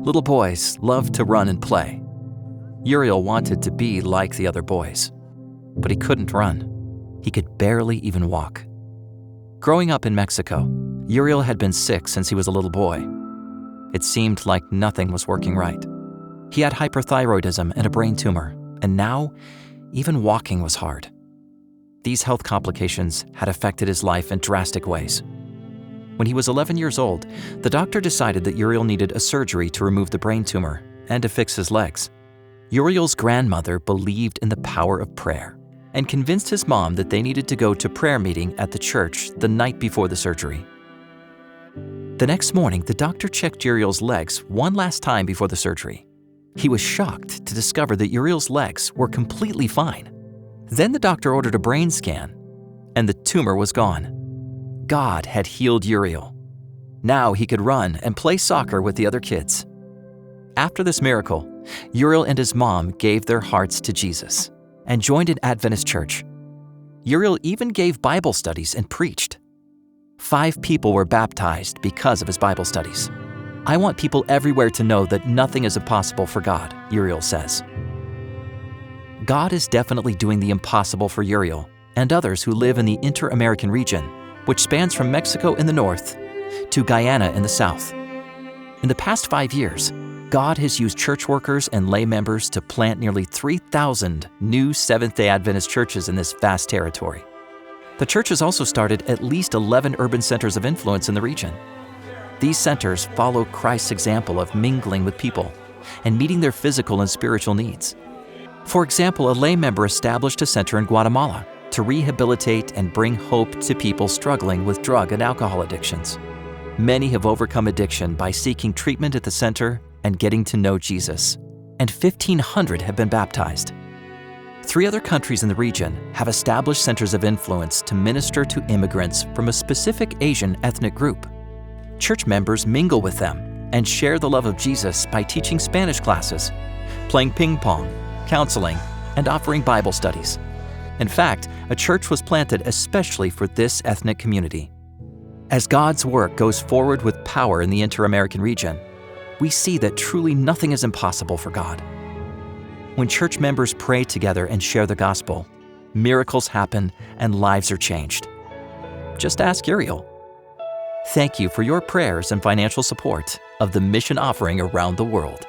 Little boys love to run and play. Uriel wanted to be like the other boys, but he couldn't run. He could barely even walk. Growing up in Mexico, Uriel had been sick since he was a little boy. It seemed like nothing was working right. He had hyperthyroidism and a brain tumor, and now even walking was hard. These health complications had affected his life in drastic ways. When he was 11 years old, the doctor decided that Uriel needed a surgery to remove the brain tumor and to fix his legs. Uriel's grandmother believed in the power of prayer and convinced his mom that they needed to go to prayer meeting at the church the night before the surgery. The next morning, the doctor checked Uriel's legs one last time before the surgery. He was shocked to discover that Uriel's legs were completely fine. Then the doctor ordered a brain scan, and the tumor was gone. God had healed Uriel. Now he could run and play soccer with the other kids. After this miracle, Uriel and his mom gave their hearts to Jesus and joined an Adventist church. Uriel even gave Bible studies and preached. 5 people were baptized because of his Bible studies. I want people everywhere to know that nothing is impossible for God, Uriel says. God is definitely doing the impossible for Uriel and others who live in the Inter-American region, which spans from Mexico in the north to Guyana in the south. In the past 5 years, God has used church workers and lay members to plant nearly 3,000 new Seventh-day Adventist churches in this vast territory. The church has also started at least 11 urban centers of influence in the region. These centers follow Christ's example of mingling with people and meeting their physical and spiritual needs. For example, a lay member established a center in Guatemala to rehabilitate and bring hope to people struggling with drug and alcohol addictions. Many have overcome addiction by seeking treatment at the center and getting to know Jesus, and 1,500 have been baptized. 3 other countries in the region have established centers of influence to minister to immigrants from a specific Asian ethnic group. Church members mingle with them and share the love of Jesus by teaching Spanish classes, playing ping pong, counseling, and offering Bible studies. In fact, a church was planted especially for this ethnic community. As God's work goes forward with power in the Inter-American region, we see that truly nothing is impossible for God. When church members pray together and share the gospel, miracles happen and lives are changed. Just ask Uriel. Thank you for your prayers and financial support of the mission offering around the world.